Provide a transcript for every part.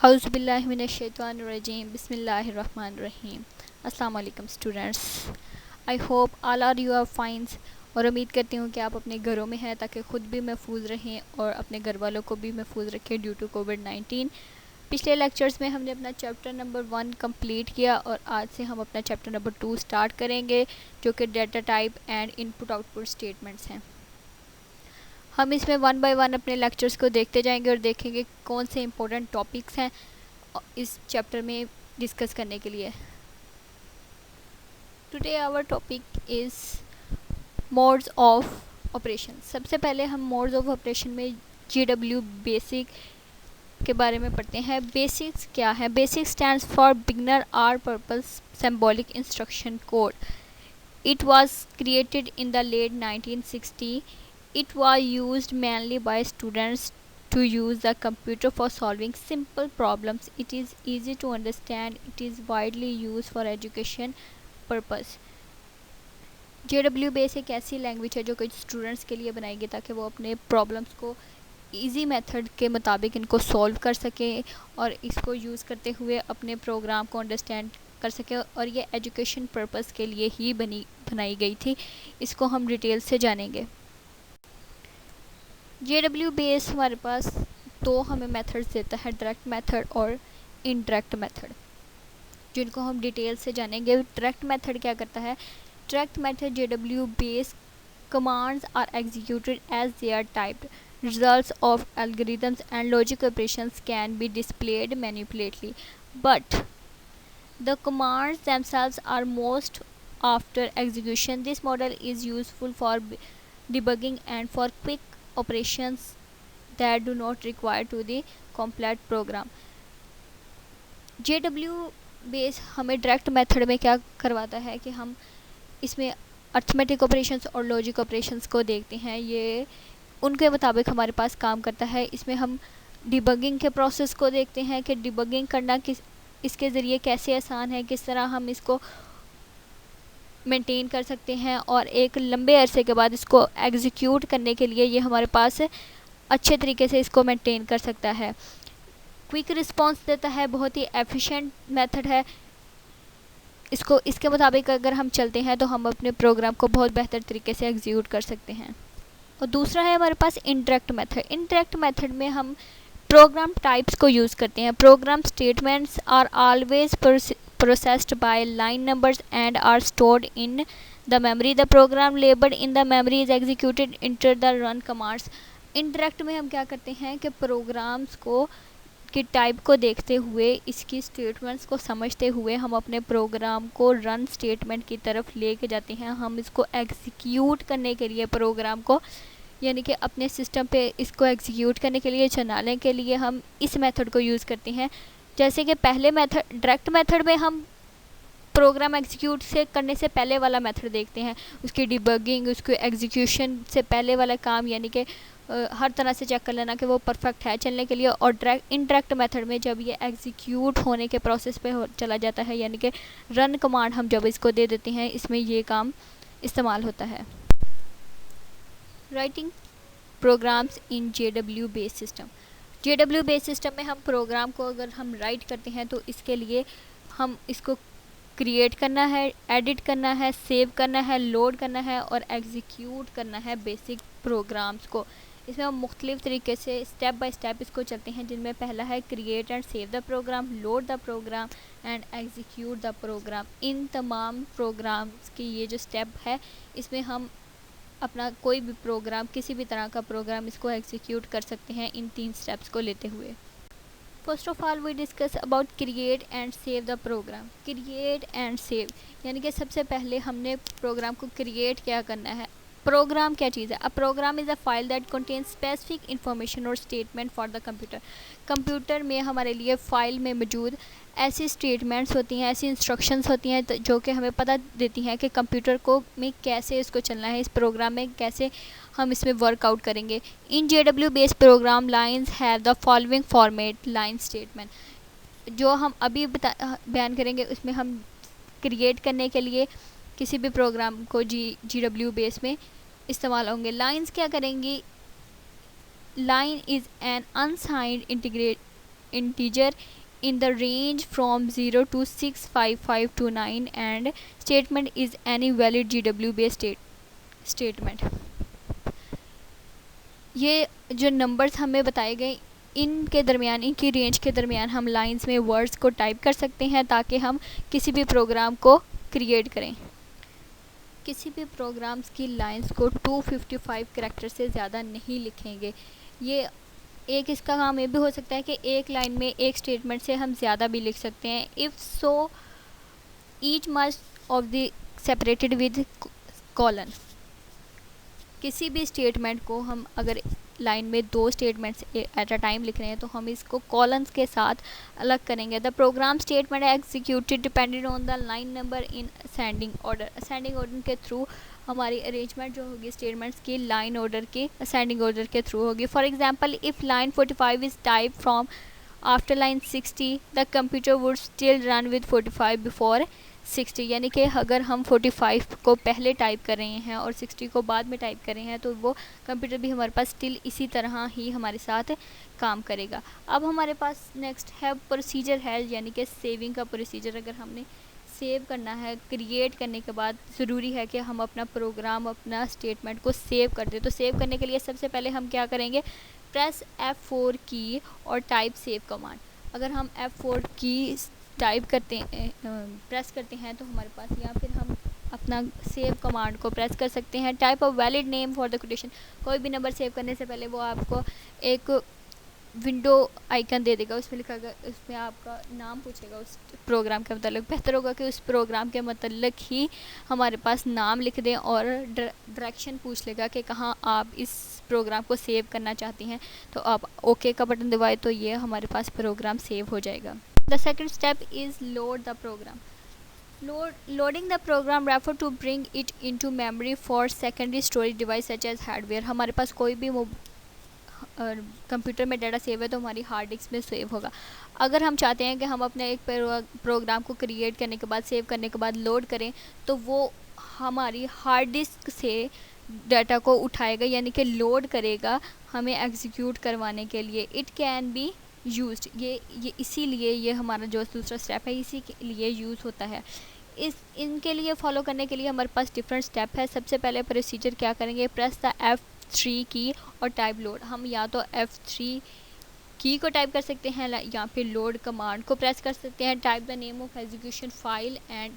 Auzubillahiminash-shaytanir-rajim. Bismillahir-rahmanir-rahim. Assalamu alaikum students. I hope all are you are fine. और उम्मीद करती हूँ कि आप अपने घरों में हैं ताकि ख़ुद भी महफूज रहें और अपने घर वालों को भी महफूज रखें ड्यू टू कोविड-19। पिछले लेक्चर्स में हमने अपना चैप्टर नंबर 1 कंप्लीट किया और आज से हम अपना चैप्टर नंबर 2 स्टार्ट करेंगे जो कि data type and input output statements हैं। हम इसमें 1 बाय 1 अपने लेक्चर्स को देखते जाएंगे और देखेंगे कौन से इम्पोर्टेंट टॉपिक्स हैं इस चैप्टर में डिस्कस करने के लिए। Today our topic is modes of operation. सबसे पहले हम मोड्स ऑफ ऑपरेशन में GW बेसिक के बारे में पढ़ते हैं। बेसिक्स क्या है? Basic stands for beginner are purpose symbolic instruction code. It was created in the late 1960. It was used mainly by students to use the computer for solving simple problems. It is easy to understand. It is widely used for education purpose. JW base एक ऐसी language है जो कि students के लिए बनाई गई ताकि वो अपने प्रॉब्लम्स को इजी मेथड के मुताबिक इनको सॉल्व कर सकें और इसको यूज़ करते हुए अपने प्रोग्राम को अंडरस्टैंड कर सकें, और ये एजुकेशन पर्पस के लिए ही बनाई गई थी। इसको हम डिटेल से जानेंगे। JW बेस हमारे पास दो हमें मेथड्स देता है, डायरेक्ट मेथड और इनडायरेक्ट मेथड, जिनको हम डिटेल से जानेंगे। डायरेक्ट मेथड क्या करता है? Direct method JW base commands are executed as they are typed. Results of algorithms and logic operations can be displayed manipulately, but the commands themselves are most after execution. This model is useful for debugging and for quick operations that do not require to the complete program. JW base हमें direct method में क्या करवाता है कि हम इसमें arithmetic operations और logic operations को देखते हैं। ये उनके मुताबिक हमारे पास काम करता है। इसमें हम डिबगिंग के प्रोसेस को देखते हैं कि डिबगिंग करना इसके ज़रिए कैसे आसान है, किस तरह हम इसको मेंटेन कर सकते हैं, और एक लंबे अरसे के बाद इसको एग्जीक्यूट करने के लिए ये हमारे पास अच्छे तरीके से इसको मेंटेन कर सकता है। क्विक रिस्पांस देता है, बहुत ही एफिशिएंट मेथड है। इसके मुताबिक अगर हम चलते हैं तो हम अपने प्रोग्राम को बहुत बेहतर तरीके से एग्जीक्यूट कर सकते हैं। और दूसरा है हमारे पास इनडायरेक्ट मेथड। इनडायरेक्ट मेथड में हम प्रोग्राम टाइप्स को यूज़ करते हैं। Program statements are always processed by line numbers and are stored in the memory. The program labeled in the memory is executed into the run commands. Indirect में हम क्या करते हैं कि प्रोग्राम्स को की टाइप को देखते हुए, इसकी स्टेटमेंट्स को समझते हुए हम अपने प्रोग्राम को रन स्टेटमेंट की तरफ लेके जाते हैं। हम इसको एग्जीक्यूट करने के लिए प्रोग्राम को, यानी कि अपने सिस्टम पे इसको एग्जीक्यूट करने के लिए, चलाने के लिए हम इस मेथड को यूज़ करते हैं। जैसे कि पहले मेथड डायरेक्ट मेथड में हम प्रोग्राम एग्जीक्यूट से करने से पहले वाला मेथड देखते हैं, उसकी डिबगिंग, उसके एग्जीक्यूशन से पहले वाला काम, यानी कि हर तरह से चेक कर लेना कि वो परफेक्ट है चलने के लिए। और इनडायरेक्ट मेथड में जब ये एग्जीक्यूट होने के प्रोसेस पे चला जाता है, यानी कि रन कमांड हम जब इसको दे देते हैं, इसमें ये काम इस्तेमाल होता है। राइटिंग प्रोग्राम्स इन JW base system. JW base system में हम प्रोग्राम को अगर हम राइट करते हैं तो इसके लिए हम इसको क्रिएट करना है, एडिट करना है, सेव करना है, लोड करना है और एग्जीक्यूट करना है बेसिक प्रोग्राम्स को। इसमें हम मुख्तलिफ़ तरीके से स्टेप बाय स्टेप इसको चलते हैं, जिनमें पहला है create and save the program, load the program and execute the program. इन तमाम प्रोग्राम्स की ये जो स्टेप है, इसमें हम अपना कोई भी प्रोग्राम, किसी भी तरह का प्रोग्राम, इसको एग्जीक्यूट कर सकते हैं इन 3 स्टेप्स को लेते हुए। First of all we discuss about create and save the program. Create and save यानी कि सबसे पहले हमने प्रोग्राम को क्रिएट क्या करना है। प्रोग्राम क्या चीज़ है? A program is a file that contains specific information और statement for the computer. Computer में हमारे लिए फ़ाइल में मौजूद ऐसी स्टेटमेंट्स होती हैं, ऐसी इंस्ट्रक्शंस होती हैं जो कि हमें पता देती हैं कि कंप्यूटर को में कैसे इसको चलना है, इस प्रोग्राम में कैसे हम इसमें वर्कआउट करेंगे। In JW based program lines have the following format line statement. जो हम अभी बयान करेंगे उसमें हम क्रिएट करने के लिए किसी भी प्रोग्राम को GW बेस में इस्तेमाल होंगे। लाइंस क्या करेंगी? Line is an unsigned integer in the range from 0 to 65529 and statement is any valid GW based statement। ये जो नंबर्स हमें बताए गए इनके दरमियान, इनकी रेंज के दरमियान हम लाइंस में वर्ड्स को टाइप कर सकते हैं ताकि हम किसी भी प्रोग्राम को क्रिएट करें। किसी भी प्रोग्राम्स की लाइंस को 255 कैरेक्टर से ज़्यादा नहीं लिखेंगे। ये एक इसका काम ये भी हो सकता है कि एक लाइन में एक स्टेटमेंट से हम ज़्यादा भी लिख सकते हैं। If so each must of the separated with colon. किसी भी स्टेटमेंट को हम अगर लाइन में 2 स्टेटमेंट्स एट अ टाइम लिख रहे हैं तो हम इसको कॉलम्स के साथ अलग करेंगे। The program statement executed depended on the line number in ascending order. Ascending order के थ्रू हमारी अरेंजमेंट जो होगी स्टेटमेंट्स की लाइन ऑर्डर के असेंडिंग ऑर्डर के थ्रू होगी। For example if line 45 is type from after line 60 the computer would still run with 45 before 60। यानी कि अगर हम 45 को पहले टाइप कर रहे हैं और 60 को बाद में टाइप कर रहे हैं तो वो कंप्यूटर भी हमारे पास स्टिल इसी तरह ही हमारे साथ काम करेगा। अब हमारे पास नेक्स्ट है प्रोसीजर है, यानी कि सेविंग का प्रोसीजर। अगर हमने सेव करना है, क्रिएट करने के बाद ज़रूरी है कि हम अपना प्रोग्राम, अपना स्टेटमेंट को सेव कर दें। तो सेव करने के लिए सबसे पहले हम क्या करेंगे, प्रेस F4 की और टाइप सेव कमांड। अगर हम F4 की टाइप करते हैं, प्रेस करते हैं तो हमारे पास, या फिर हम अपना सेव कमांड को प्रेस कर सकते हैं। Type of valid name for the quotation. कोई भी नंबर सेव करने से पहले वो आपको एक विंडो आइकन दे देगा, उसमें लिखा गया, उसमें आपका नाम पूछेगा उस प्रोग्राम के मतलब। बेहतर होगा कि उस प्रोग्राम के मतलब ही हमारे पास नाम लिख दें और डायरेक्शन पूछ लेगा कि कहाँ आप इस प्रोग्राम को सेव करना चाहती हैं। तो आप ओके का बटन दबाए तो ये हमारे पास प्रोग्राम सेव हो जाएगा। The second step is load the program. Loading the program refer to bring it into memory for secondary storage device such as hardware। हमारे पास कोई भी कंप्यूटर में डाटा सेव है तो हमारी हार्ड डिस्क में सेव होगा। अगर हम चाहते हैं कि हम अपने एक प्रोग्राम को क्रिएट करने के बाद, सेव करने के बाद लोड करें तो वो हमारी हार्ड डिस्क से डाटा को उठाएगा, यानी कि लोड करेगा हमें एग्जीक्यूट करवाने के लिए। इट कैन बी यूज्ड, ये इसीलिए ये हमारा जो दूसरा स्टेप है इसी के लिए यूज़ होता है। इनके लिए फॉलो करने के लिए हमारे पास डिफरेंट स्टेप है। सबसे पहले प्रोसीजर क्या करेंगे, प्रेस द F3 की और टाइप लोड। हम या तो F3 की को टाइप कर सकते हैं या फिर लोड कमांड को प्रेस कर सकते हैं। Type the name of execution file and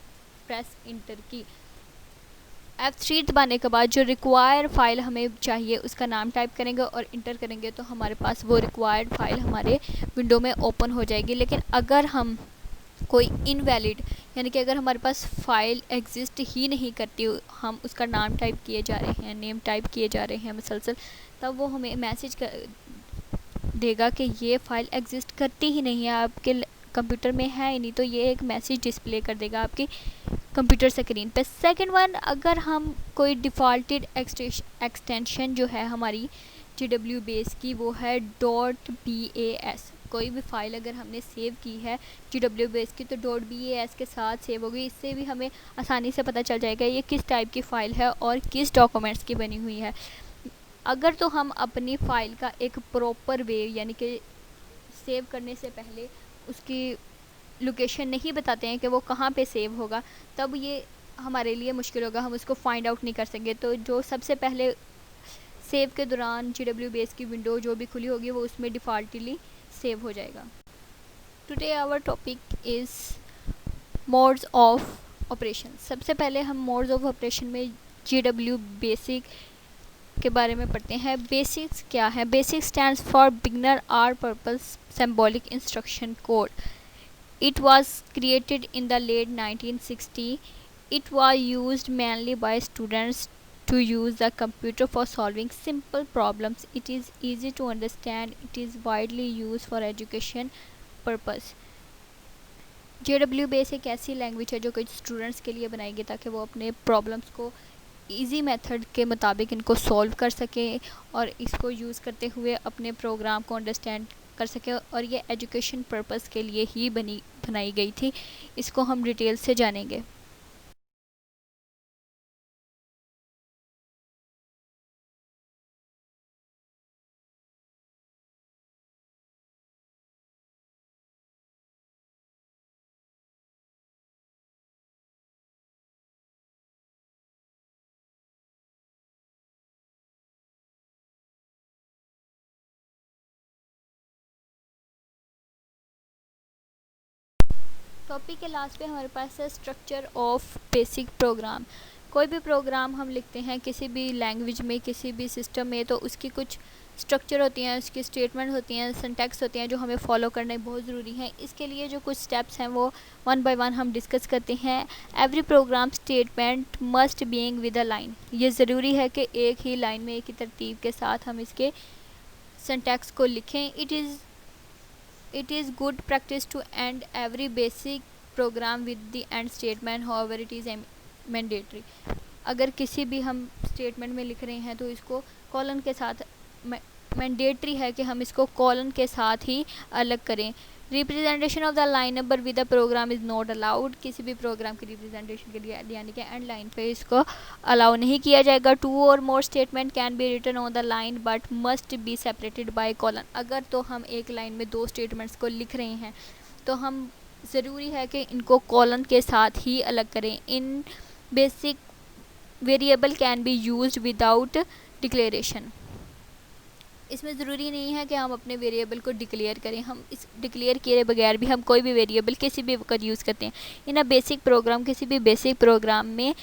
press inter की। F3 दबाने के बाद जो रिक्वायर्ड फाइल हमें चाहिए उसका नाम टाइप करेंगे और इंटर करेंगे तो हमारे पास वो रिक्वायर्ड फाइल हमारे विंडो में ओपन हो जाएगी। लेकिन अगर हम कोई इनवैलिड, यानी कि अगर हमारे पास फाइल एग्जिस्ट ही नहीं करती, हम उसका नाम टाइप किए जा रहे हैं, नेम टाइप किए जा रहे हैं मुसलसल, तब वो हमें मैसेज देगा कि ये फ़ाइल एग्जिस्ट करती ही नहीं है, आपके कंप्यूटर में है ही नहीं। तो ये एक मैसेज डिस्प्ले कर देगा आपकी कंप्यूटर स्क्रीन पे। सेकंड वन, अगर हम कोई डिफ़ॉल्टेड एक्सटेंशन जो है हमारी GW बेस की वो है .bas। कोई भी फाइल अगर हमने सेव की है GW बेस की तो .bas के साथ सेव होगी। इससे भी हमें आसानी से पता चल जाएगा ये किस टाइप की फ़ाइल है और किस डॉक्यूमेंट्स की बनी हुई है। अगर तो हम अपनी फ़ाइल का एक प्रॉपर वे, यानी कि सेव करने से पहले उसकी लोकेशन नहीं बताते हैं कि वो कहाँ पे सेव होगा, तब ये हमारे लिए मुश्किल होगा, हम उसको फाइंड आउट नहीं कर सकेंगे। तो जो सबसे पहले सेव के दौरान GW बेस की विंडो जो भी खुली होगी वो उसमें डिफ़ॉल्टली सेव हो जाएगा। Today our topic is modes of operation. सबसे पहले हम मोड्स ऑफ ऑपरेशन में GW बेसिक के बारे में पढ़ते हैं। बेसिक्स क्या है? Basic stands for beginner are purpose symbolic instruction code. It was created in the late 1960. It was used mainly by students to use the computer for solving simple problems. It is easy to understand. It is widely used for education purpose. JW base एक ऐसी language है जो कि students के लिए बनाई गई ताकि वो अपने प्रॉब्लम्स को इजी मेथड के मुताबिक इनको सॉल्व कर सकें और इसको यूज़ करते हुए अपने प्रोग्राम को अंडरस्टैंड कर सके। और ये एजुकेशन पर्पस के लिए ही बनाई गई थी। इसको हम डिटेल से जानेंगे। टॉपिक के लास्ट पे हमारे पास है स्ट्रक्चर ऑफ बेसिक प्रोग्राम। कोई भी प्रोग्राम हम लिखते हैं किसी भी लैंग्वेज में, किसी भी सिस्टम में, तो उसकी कुछ स्ट्रक्चर होती हैं, उसकी स्टेटमेंट होती हैं, सिंटैक्स होती हैं जो हमें फॉलो करने बहुत ज़रूरी हैं। इसके लिए जो कुछ स्टेप्स हैं वो वन बाय वन हम डिस्कस करते हैं। Every program statement must being with a line. ये ज़रूरी है कि एक ही लाइन में, एक ही तरतीब के साथ हम इसके सिंटैक्स को लिखें। It is good practice to end every basic program with the end statement, however it is mandatory। अगर किसी भी हम स्टेटमेंट में लिख रहे हैं तो इसको कॉलन के साथ, मैंडेटरी है कि हम इसको कॉलन के साथ ही अलग करें। Representation of the line number with the program is not allowed. किसी भी प्रोग्राम की रिप्रेजेंटेशन के लिए यानी कि एंड लाइन पे इसको अलाउ नहीं किया जाएगा। 2 और more statement can be written on the line but must be separated by colon. अगर तो हम एक लाइन में 2 स्टेटमेंट्स को लिख रहे हैं तो हम ज़रूरी है कि इनको कॉलन के साथ ही अलग करें। In BASIC variable can be used without declaration. इसमें ज़रूरी नहीं है कि हम अपने वेरिएबल को डिक्लेयर करें, हम इस डिक्लेयर किए बगैर भी हम कोई भी वेरिएबल किसी भी वक्त यूज़ करते हैं। इन अ बेसिक प्रोग्राम, किसी भी बेसिक प्रोग्राम में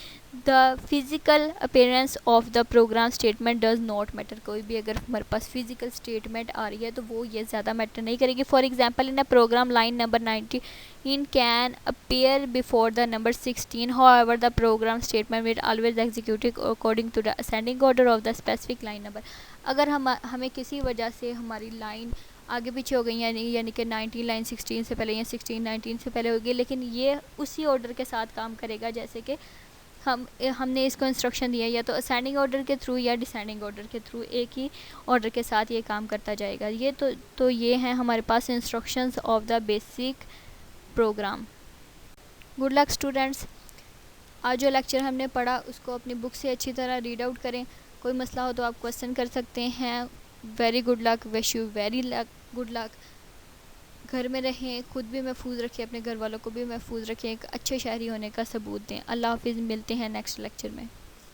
the physical appearance of the program statement does not matter. कोई भी अगर हमारे पास फिज़िकल स्टेटमेंट आ रही है तो वो ये ज़्यादा मैटर नहीं करेगी। For example, in a program line number 19 can appear before the number 16, however the program statement will always execute according to the ascending order of the specific line number. अगर हमें किसी वजह से हमारी लाइन आगे पीछे हो गई यानी कि 19 लाइन 16 से पहले या 16 19 से पहले होगी, लेकिन ये उसी ऑर्डर के साथ काम करेगा जैसे कि हमने इसको इंस्ट्रक्शन दिया, या तो असेंडिंग ऑर्डर के थ्रू या डिसेंडिंग ऑर्डर के थ्रू, एक ही ऑर्डर के साथ ये काम करता जाएगा। ये तो ये हैं हमारे पास instructions of the BASIC program. Good luck students. आज जो लेक्चर हमने पढ़ा उसको अपनी बुक से अच्छी तरह रीड आउट करें। कोई मसला हो तो आप क्वेश्चन कर सकते हैं। Very good luck, wish you very good luck. घर में रहें, खुद भी महफूज रखें, अपने घर वालों को भी महफूज रखें, एक अच्छे शहरी होने का सबूत दें। अल्लाह हाफिज़, मिलते हैं नेक्स्ट लेक्चर में।